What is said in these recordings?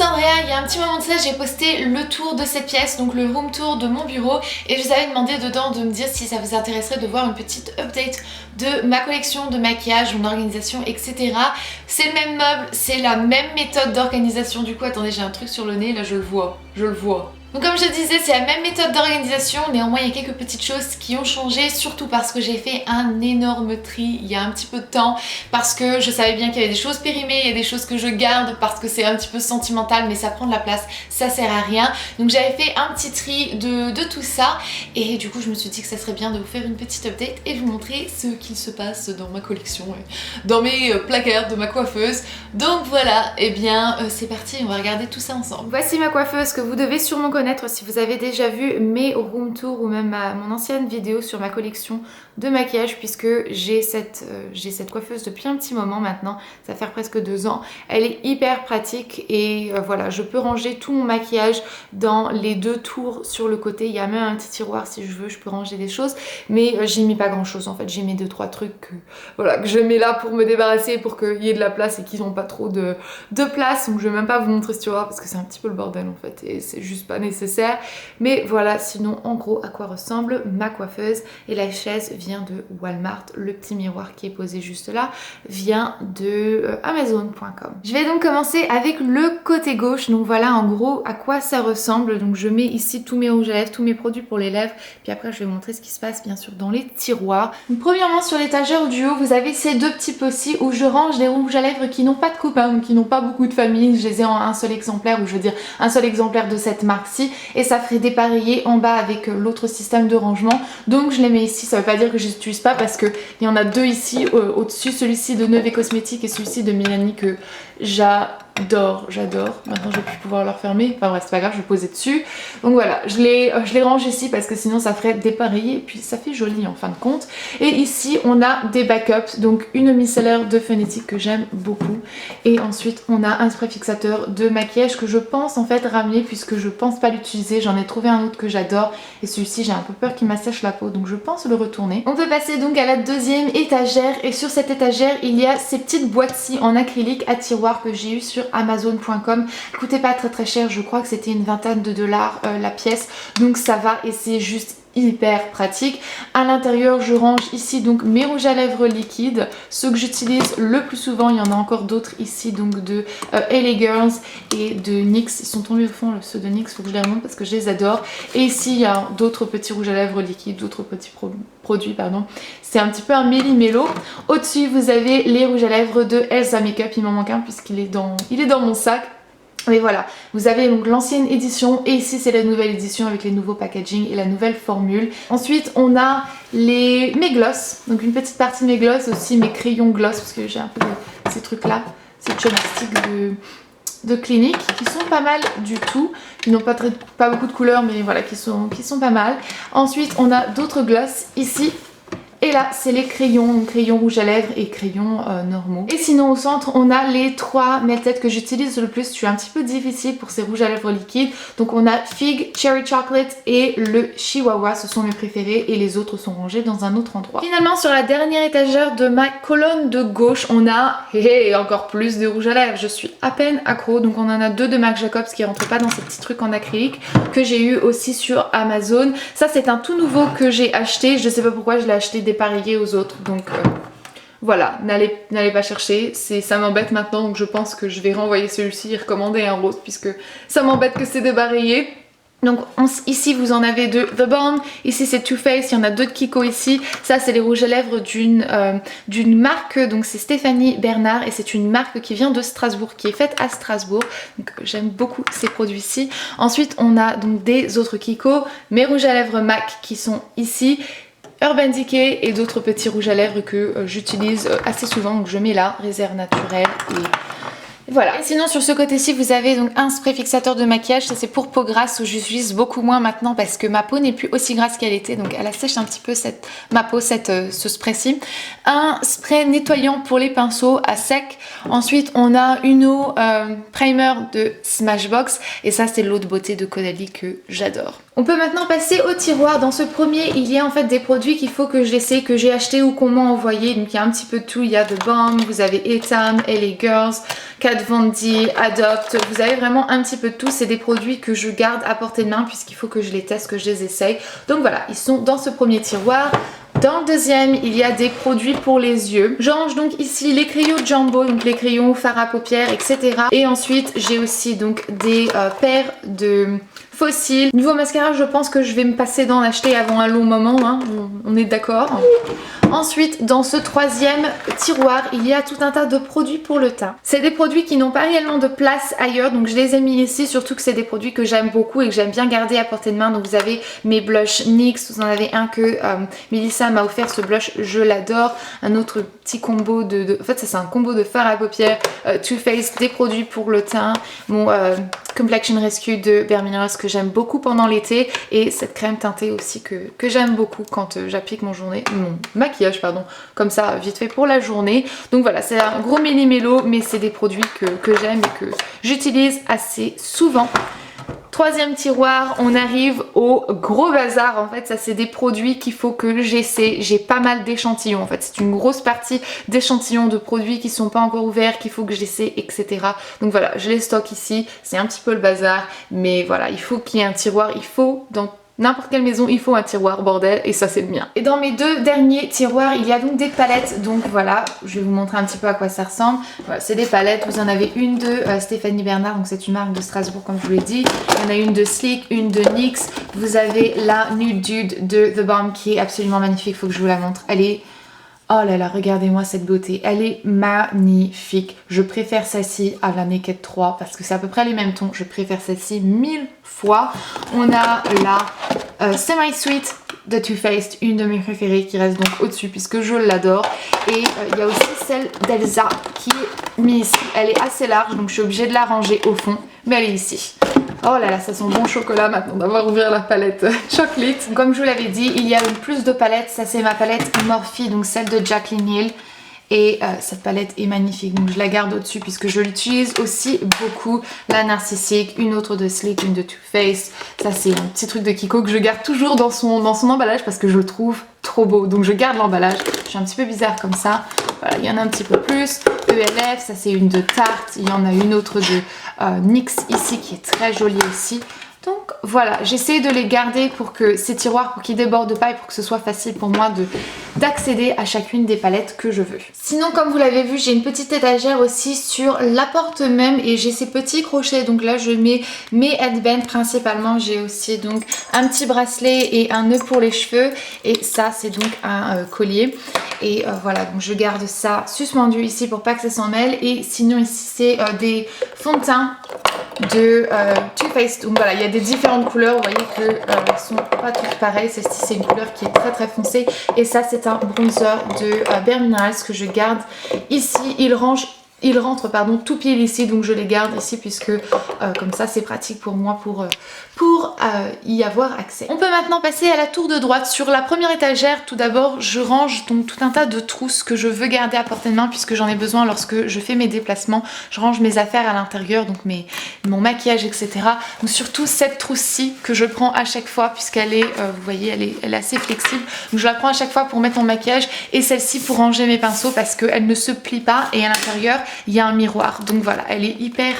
Andrea, il y a un petit moment de ça, j'ai posté le tour de cette pièce, donc le room tour de mon bureau, et je vous avais demandé dedans de me dire si ça vous intéresserait de voir une petite update de ma collection de maquillage, mon organisation, etc. C'est le même meuble, c'est la même méthode d'organisation. Du coup, attendez, j'ai un truc sur le nez, là je le vois. Donc comme je disais, c'est la même méthode d'organisation, néanmoins il y a quelques petites choses qui ont changé, surtout parce que j'ai fait un énorme tri il y a un petit peu de temps, parce que je savais bien qu'il y avait des choses périmées, il y a des choses que je garde parce que c'est un petit peu sentimental, mais ça prend de la place, ça sert à rien. Donc j'avais fait un petit tri de tout ça, et du coup je me suis dit que ça serait bien de vous faire une petite update et vous montrer ce qu'il se passe dans ma collection, dans mes placards de ma coiffeuse. Donc voilà, et bien c'est parti, on va regarder tout ça ensemble. Voici ma coiffeuse que vous devez sûrement connaître si vous avez déjà vu mes room tours ou même mon ancienne vidéo sur ma collection de maquillage, puisque j'ai cette coiffeuse depuis un petit moment maintenant, ça fait presque 2 ans. Elle est hyper pratique et voilà, je peux ranger tout mon maquillage dans les 2 tours sur le côté. Il y a même un petit tiroir si je veux, je peux ranger des choses, mais j'ai mis pas grand chose en fait. J'ai mis 2-3 trucs que je mets là pour me débarrasser, pour qu'il y ait de la place et qu'ils n'ont pas trop de place. Donc je vais même pas vous montrer ce tiroir parce que c'est un petit peu le bordel en fait et c'est juste pas nécessaire. Mais voilà, sinon en gros à quoi ressemble ma coiffeuse. Et la chaise vient de Walmart. Le petit miroir qui est posé juste là vient de Amazon.com. Je vais donc commencer avec le côté gauche. Donc voilà en gros à quoi ça ressemble. Donc je mets ici tous mes rouges à lèvres, tous mes produits pour les lèvres. Puis après je vais vous montrer ce qui se passe bien sûr dans les tiroirs. Donc premièrement sur l'étagère du haut vous avez ces 2 petits pots-ci où je range les rouges à lèvres qui n'ont pas de coupe, donc qui n'ont pas beaucoup de famille. Je les ai en un seul exemplaire, ou je veux dire un seul exemplaire de cette marque-ci, et ça ferait dépareiller en bas avec l'autre système de rangement. Donc je les mets ici, ça veut pas dire que je les utilise pas parce que il y en a 2 ici au-dessus, celui-ci de Neuve Cosmétiques et celui-ci de Mélanie que j'adore. Maintenant je vais plus pouvoir le refermer, enfin bref c'est pas grave, je vais poser dessus. Donc voilà, je les range ici parce que sinon ça ferait dépareiller et puis ça fait joli en fin de compte. Et ici on a des backups, donc une micellaire de Phonétique que j'aime beaucoup, et ensuite on a un spray fixateur de maquillage que je pense en fait ramener puisque je pense pas l'utiliser. J'en ai trouvé un autre que j'adore et celui-ci j'ai un peu peur qu'il m'assèche la peau, donc je pense le retourner. On peut passer donc à la deuxième étagère, et sur cette étagère il y a ces petites boîtes-ci en acrylique à tiroir que j'ai eu sur Amazon.com. Coûtait pas très cher, je crois que c'était une vingtaine de dollars la pièce, donc ça va et c'est juste hyper pratique. À l'intérieur je range ici donc mes rouges à lèvres liquides, ceux que j'utilise le plus souvent. Il y en a encore d'autres ici donc de LA Girls et de NYX, ils sont tombés au fond ceux de NYX, faut que je les remonte parce que je les adore. Et ici il y a d'autres petits rouges à lèvres liquides, d'autres petits produits pardon. C'est un petit peu un méli-mélo. Au-dessus vous avez les rouges à lèvres de Elsa Makeup, il m'en manque un puisqu'il est dans mon sac. Mais voilà, vous avez donc l'ancienne édition et ici c'est la nouvelle édition avec les nouveaux packaging et la nouvelle formule. Ensuite on a mes gloss, donc une petite partie de mes gloss, aussi mes crayons gloss parce que j'ai un peu ces trucs là, ces chopsticks de clinique qui sont pas mal du tout. Ils n'ont pas beaucoup de couleurs mais voilà qui sont pas mal. Ensuite on a d'autres gloss ici. Et là c'est les crayons rouge à lèvres et crayons normaux. Et sinon au centre on a les 3 melted que j'utilise le plus. Je suis un petit peu difficile pour ces rouges à lèvres liquides. Donc on a Fig, Cherry Chocolate et le Chihuahua, ce sont mes préférés et les autres sont rangés dans un autre endroit. Finalement sur la dernière étagère de ma colonne de gauche on a encore plus de rouges à lèvres. Je suis à peine accro, donc on en a 2 de Marc Jacobs qui rentrent pas dans ces petits trucs en acrylique que j'ai eu aussi sur Amazon. Ça c'est un tout nouveau que j'ai acheté, je sais pas pourquoi je l'ai acheté dépareillé aux autres, donc voilà, n'allez pas chercher, ça m'embête maintenant, donc je pense que je vais renvoyer celui-ci et recommander un rose puisque ça m'embête que c'est dépareillé. Donc ici vous en avez de The Balm, ici c'est Too Faced, il y en a 2 de Kiko ici. Ça c'est les rouges à lèvres d'une marque, donc c'est Stéphanie Bernard et c'est une marque qui vient de Strasbourg, qui est faite à Strasbourg. Donc j'aime beaucoup ces produits-ci. Ensuite on a donc des autres Kiko, mes rouges à lèvres MAC qui sont ici. Urban Decay et d'autres petits rouges à lèvres que j'utilise assez souvent, donc je mets là, réserve naturelle et voilà. Et sinon sur ce côté-ci vous avez donc un spray fixateur de maquillage, ça c'est pour peau grasse où j'utilise beaucoup moins maintenant parce que ma peau n'est plus aussi grasse qu'elle était, donc elle assèche un petit peu ma peau ce spray-ci. Un spray nettoyant pour les pinceaux à sec. Ensuite on a une eau primer de Smashbox et ça c'est l'eau de beauté de Caudalie que j'adore. On peut maintenant passer au tiroir. Dans ce premier, il y a en fait des produits qu'il faut que j'essaie, que j'ai acheté ou qu'on m'a envoyé. Donc il y a un petit peu de tout. Il y a The Balm, vous avez Etam, LA Girls, Kat Von D, Adopt. Vous avez vraiment un petit peu de tout. C'est des produits que je garde à portée de main puisqu'il faut que je les teste, que je les essaye. Donc voilà, ils sont dans ce premier tiroir. Dans le deuxième, il y a des produits pour les yeux. Je range donc ici les crayons Jumbo, donc les crayons fard à paupières, etc. Et ensuite, j'ai aussi donc des paires de fossiles. Niveau mascara, je pense que je vais me passer d'en acheter avant un long moment, hein. On est d'accord. Ensuite, dans ce troisième tiroir, il y a tout un tas de produits pour le teint. C'est des produits qui n'ont pas réellement de place ailleurs, donc je les ai mis ici, surtout que c'est des produits que j'aime beaucoup et que j'aime bien garder à portée de main. Donc vous avez mes blushs NYX, vous en avez un que Melissa m'a offert, ce blush, je l'adore. Un autre petit combo en fait ça c'est un combo de fard à paupières, Too Faced, des produits pour le teint, mon Complexion Rescue de Bare Minerals que j'aime beaucoup pendant l'été, et cette crème teintée aussi que j'aime beaucoup quand j'applique mon maquillage comme ça vite fait pour la journée. Donc voilà, c'est un gros méli-mélo, mais c'est des produits que j'aime et que j'utilise assez souvent. Troisième tiroir, on arrive au gros bazar. En fait, ça c'est des produits qu'il faut que j'essaie. J'ai pas mal d'échantillons. En fait, c'est une grosse partie d'échantillons de produits qui sont pas encore ouverts, qu'il faut que j'essaie, etc. Donc voilà, je les stocke ici. C'est un petit peu le bazar, mais voilà, il faut qu'il y ait un tiroir. Il faut dans n'importe quelle maison, il faut un tiroir, bordel, et ça c'est le mien. Et dans mes deux derniers tiroirs, il y a donc des palettes. Donc voilà, je vais vous montrer un petit peu à quoi ça ressemble. Voilà, c'est des palettes. Vous en avez une de Stéphanie Bernard, donc c'est une marque de Strasbourg comme je vous l'ai dit. Il y en a une de Sleek, une de NYX. Vous avez la Nude Dude de The Balm qui est absolument magnifique, il faut que je vous la montre. Elle est... Oh là là, regardez-moi cette beauté, elle est magnifique. Je préfère celle-ci à la Naked 3 parce que c'est à peu près les mêmes tons. Je préfère celle-ci 1000 fois. On a la Semi Sweet de Too Faced, une de mes préférées qui reste donc au-dessus puisque je l'adore. Et il y a aussi celle d'Elsa qui est mise ici. Elle est assez large donc je suis obligée de la ranger au fond, mais elle est ici. Oh là là, ça sent bon chocolat maintenant d'avoir ouvert la palette chocolate. Comme je vous l'avais dit, il y a plus de palettes. Ça c'est ma palette Morphe, donc celle de Jaclyn Hill. Et cette palette est magnifique, donc je la garde au-dessus puisque je l'utilise aussi beaucoup. La Narcissique, une autre de Sleek, une de Too Faced. Ça c'est un petit truc de Kiko que je garde toujours dans son emballage parce que je le trouve trop beau. Donc je garde l'emballage. Je suis un petit peu bizarre comme ça. Voilà, il y en a un petit peu plus. ELF, ça c'est une de Tarte. Il y en a une autre de NYX ici qui est très jolie aussi. Donc voilà, j'essaie de les garder pour que ces tiroirs, pour qu'ils débordent pas et pour que ce soit facile pour moi d'accéder à chacune des palettes que je veux. Sinon, comme vous l'avez vu, j'ai une petite étagère aussi sur la porte même et j'ai ces petits crochets. Donc là, je mets mes headbands principalement. J'ai aussi donc un petit bracelet et un nœud pour les cheveux. Et ça, c'est donc un collier. Et voilà, donc je garde ça suspendu ici pour pas que ça s'en mêle. Et sinon, ici, c'est des fonds de teint de Too Faced. Donc voilà, il y a des différentes couleurs, vous voyez qu'elles sont pas toutes pareilles. Celle-ci c'est une couleur qui est très très foncée et ça c'est un bronzer de Bare Minerals que je garde ici. Il rentre tout pile ici, donc je les garde ici puisque comme ça c'est pratique pour moi pour y avoir accès. On peut maintenant passer à la tour de droite. Sur la première étagère, tout d'abord, je range donc tout un tas de trousses que je veux garder à portée de main puisque j'en ai besoin lorsque je fais mes déplacements. Je range mes affaires à l'intérieur, donc mon maquillage, etc. Donc surtout cette trousse-ci que je prends à chaque fois puisqu'elle est, vous voyez, elle est assez flexible. Donc je la prends à chaque fois pour mettre mon maquillage et celle-ci pour ranger mes pinceaux parce qu'elle ne se plie pas et à l'intérieur, il y a un miroir. Donc voilà, elle est hyper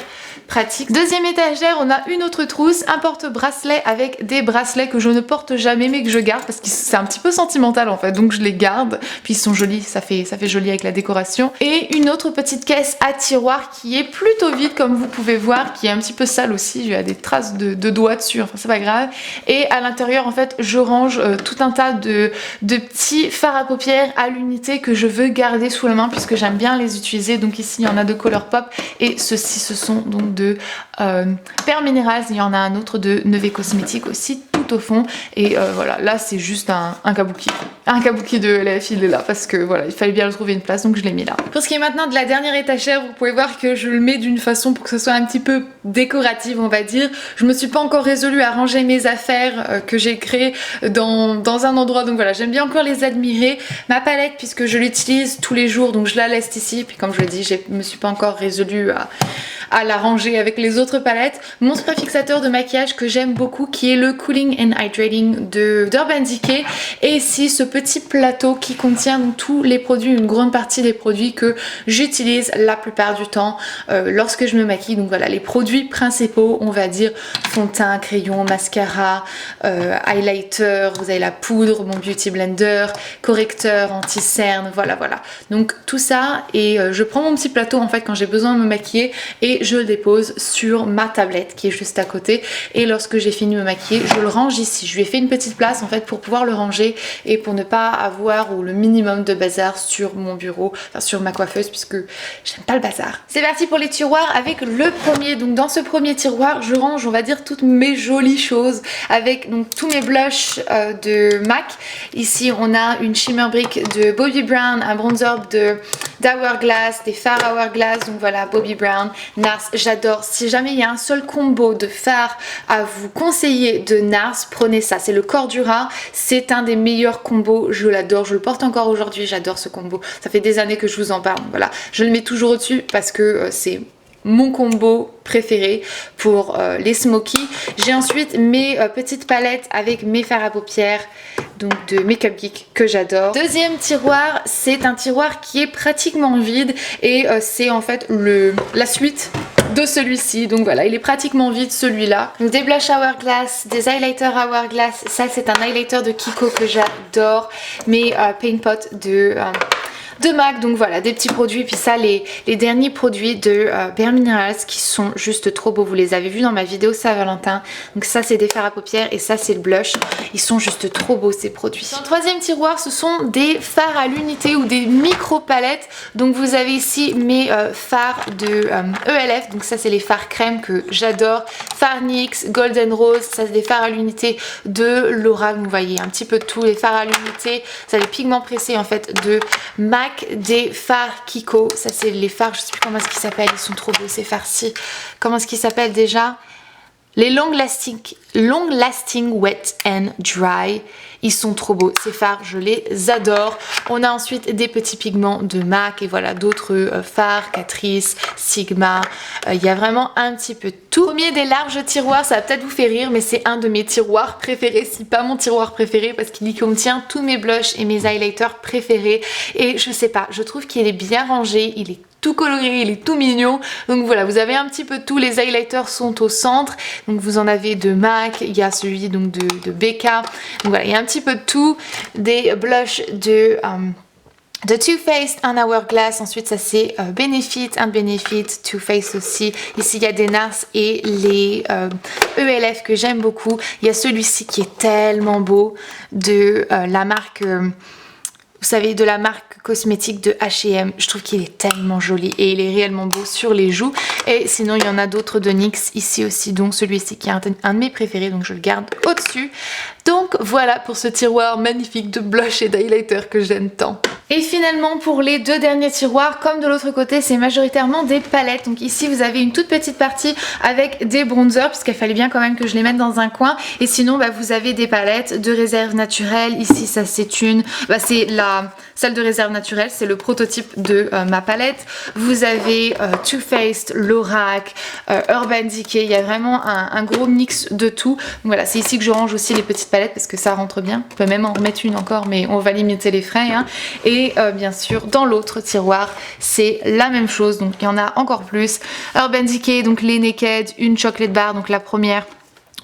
pratique. Deuxième étagère, on a une autre trousse, un porte-bracelet avec des bracelets que je ne porte jamais mais que je garde parce que c'est un petit peu sentimental en fait, donc je les garde. Puis ils sont jolis, ça fait joli avec la décoration. Et une autre petite caisse à tiroir qui est plutôt vide comme vous pouvez voir, qui est un petit peu sale aussi, il y a des traces de doigts dessus, enfin c'est pas grave. Et à l'intérieur en fait je range tout un tas de petits fards à paupières à l'unité que je veux garder sous la main puisque j'aime bien les utiliser. Donc ici il y en a de Colourpop et ceux-ci ce sont donc de Bare Minerals. Il y en a un autre de Neve Cosmetics aussi tout au fond et voilà, là c'est juste un kabuki. un kabuki de ELF, il est là parce que voilà, il fallait bien le trouver une place, donc je l'ai mis là. Pour ce qui est maintenant de la dernière étagère, vous pouvez voir que je le mets d'une façon pour que ce soit un petit peu décorative, on va dire. Je me suis pas encore résolue à ranger mes affaires que j'ai créées dans un endroit, donc voilà, j'aime bien encore les admirer. Ma palette, puisque je l'utilise tous les jours, donc je la laisse ici, puis comme je le dis, je me suis pas encore résolue à la ranger avec les autres palettes. Mon spray fixateur de maquillage que j'aime beaucoup, qui est le Cooling and Hydrating d'Urban Decay, et ici ce petit plateau qui contient donc tous les produits, une grande partie des produits que j'utilise la plupart du temps lorsque je me maquille. Donc voilà, les produits principaux, on va dire fond de teint, crayon, mascara, highlighter, vous avez la poudre, mon beauty blender, correcteur, anti-cerne, voilà. Donc tout ça, et je prends mon petit plateau en fait quand j'ai besoin de me maquiller et je le dépose sur ma tablette qui est juste à côté, et lorsque j'ai fini de me maquiller, je le range ici. Je lui ai fait une petite place en fait pour pouvoir le ranger et pour ne pas avoir le minimum de bazar sur mon bureau, enfin sur ma coiffeuse, puisque j'aime pas le bazar. C'est parti pour les tiroirs avec le premier. Donc dans ce premier tiroir, je range, on va dire, toutes mes jolies choses avec donc tous mes blushs de MAC. Ici on a une shimmer brick de Bobbi Brown, un bronzer d'Hourglass, des fards Hourglass, donc voilà, Bobbi Brown, NARS, j'adore. Si jamais il y a un seul combo de fards à vous conseiller de NARS, prenez ça. C'est le Cordura, c'est un des meilleurs combos, je l'adore, je le porte encore aujourd'hui, j'adore ce combo. Ça fait des années que je vous en parle, voilà. Je le mets toujours au-dessus parce que c'est mon combo préféré pour les smoky. J'ai ensuite mes petites palettes avec mes fards à paupières, donc de Makeup Geek, que j'adore. Deuxième tiroir, c'est un tiroir qui est pratiquement vide et c'est en fait la suite de celui-ci. Donc voilà, il est pratiquement vide celui-là. Des blushs Hourglass, des highlighters Hourglass. Ça c'est un highlighter de Kiko que j'adore. Mes Paint Pot de MAC, donc voilà, des petits produits. Puis ça, les derniers produits de Bare Minerals qui sont juste trop beaux. Vous les avez vus dans ma vidéo Saint-Valentin. Donc ça c'est des fards à paupières et ça c'est le blush. Ils sont juste trop beaux ces produits. Dans le troisième tiroir, ce sont des fards à l'unité ou des micro palettes. Donc vous avez ici mes fards de ELF. Donc ça c'est les fards crème que j'adore. Fards NYX, Golden Rose, ça c'est des fards à l'unité de Laura. Vous voyez un petit peu de tout. Les fards à l'unité, ça les pigments pressés en fait de MAC. Des fards Kiko, ça c'est les fards, je sais plus comment est-ce qu'ils s'appellent, ils sont trop beaux ces fards-ci. Comment est-ce qu'ils s'appellent déjà? Les long lasting wet and dry. Ils sont trop beaux, ces fards, je les adore. On a ensuite des petits pigments de MAC et voilà d'autres fards, Catrice, Sigma. Il y a vraiment un petit peu de tout. Premier des larges tiroirs, ça va peut-être vous faire rire, mais c'est un de mes tiroirs préférés, si pas mon tiroir préféré, parce qu'il y contient tous mes blushs et mes highlighters préférés. Et je sais pas, je trouve qu'il est bien rangé, il est tout coloré, il est tout mignon. Donc voilà, vous avez un petit peu de tout. Les highlighters sont au centre. Donc vous en avez de MAC, il y a celui donc de BK. Donc voilà, il y a un petit peu de tout. Des blushs de Too Faced, un Hourglass. Ensuite ça c'est Benefit, un Benefit, Too Faced aussi. Ici il y a des NARS et les ELF que j'aime beaucoup. Il y a celui-ci qui est tellement beau de la marque... vous savez, de la marque cosmétique de H&M, je trouve qu'il est tellement joli et il est réellement beau sur les joues. Et sinon il y en a d'autres de NYX ici aussi, donc celui-ci qui est un de mes préférés, donc je le garde au-dessus. Donc voilà pour ce tiroir magnifique de blush et d'highlighter que j'aime tant. Et finalement pour les deux derniers tiroirs, comme de l'autre côté c'est majoritairement des palettes. Donc ici vous avez une toute petite partie avec des bronzers, puisqu'il fallait bien quand même que je les mette dans un coin. Et sinon vous avez des palettes de réserve naturelle. Ici ça c'est c'est celle de réserve naturelle, c'est le prototype de ma palette. Vous avez Too Faced, Lorac, Urban Decay. Il y a vraiment un gros mix de tout. Donc voilà, c'est ici que je range aussi les petites palettes parce que ça rentre bien. On peut même en remettre une encore, mais on va limiter les frais. Hein. Et bien sûr, dans l'autre tiroir, c'est la même chose. Donc il y en a encore plus. Urban Decay, donc les Naked, une chocolate bar, donc la première.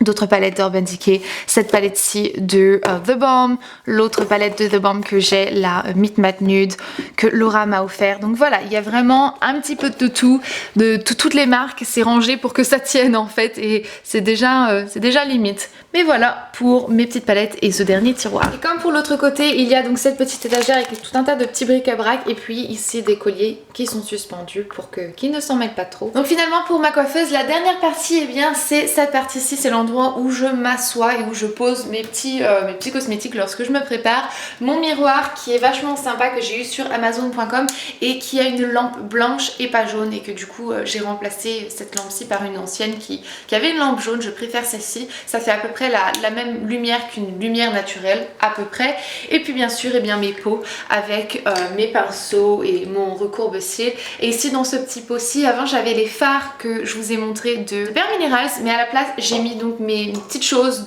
D'autres palettes d'Urban Decay, cette palette-ci de The Balm, l'autre palette de The Balm que j'ai, la Meet Matte Nude, que Laura m'a offert. Donc voilà, il y a vraiment un petit peu de tout, de toutes les marques, c'est rangé pour que ça tienne en fait, et c'est déjà limite. Mais voilà pour mes petites palettes et ce dernier tiroir. Et comme pour l'autre côté, il y a donc cette petite étagère avec tout un tas de petits bric-à-brac et puis ici des colliers qui sont suspendus pour qu'ils ne s'en mêlent pas trop. Donc finalement pour ma coiffeuse, la dernière partie, eh bien c'est cette partie-ci, c'est l'endroit l'endroit où je m'assois et où je pose mes petits cosmétiques lorsque je me prépare. Mon miroir qui est vachement sympa, que j'ai eu sur Amazon.com et qui a une lampe blanche et pas jaune, et que du coup j'ai remplacé cette lampe-ci par une ancienne qui avait une lampe jaune. Je préfère celle-ci, ça fait à peu près la même lumière qu'une lumière naturelle à peu près. Et puis bien sûr mes pots avec mes pinceaux et mon recourbe-cils. Et ici dans ce petit pot-ci, avant j'avais les fards que je vous ai montré de Bare Minerals, mais à la place j'ai mis donc mes petites choses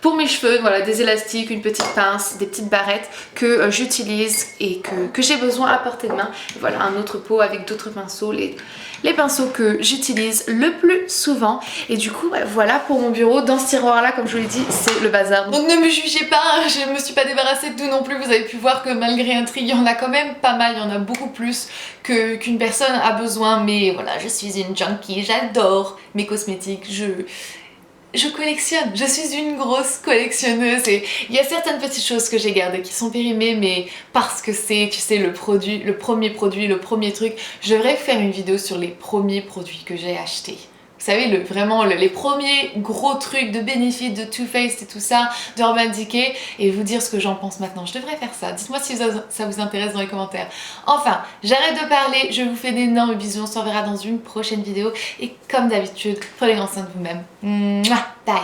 pour mes cheveux, voilà, des élastiques, une petite pince, des petites barrettes que j'utilise et que j'ai besoin à portée de main. Et voilà un autre pot avec d'autres pinceaux, les pinceaux que j'utilise le plus souvent. Et du coup voilà pour mon bureau. Dans ce tiroir là, comme je vous l'ai dit, c'est le bazar. Donc ne me jugez pas, hein, je me suis pas débarrassée de tout non plus. Vous avez pu voir que malgré un tri, il y en a quand même pas mal, il y en a beaucoup plus qu'une personne a besoin. Mais voilà, je suis une junkie, j'adore mes cosmétiques, je collectionne, je suis une grosse collectionneuse, et il y a certaines petites choses que j'ai gardées qui sont périmées, mais parce que c'est, tu sais, le premier produit, le premier truc. Je devrais faire une vidéo sur les premiers produits que j'ai achetés. Vous savez, vraiment les premiers gros trucs de Benefit, de Too Faced et tout ça, d'Urban Decay, et vous dire ce que j'en pense maintenant. Je devrais faire ça. Dites-moi si ça vous intéresse dans les commentaires. Enfin, j'arrête de parler, je vous fais d'énormes bisous, on se reverra dans une prochaine vidéo, et comme d'habitude, prenez grand soin de vous-même. Bye.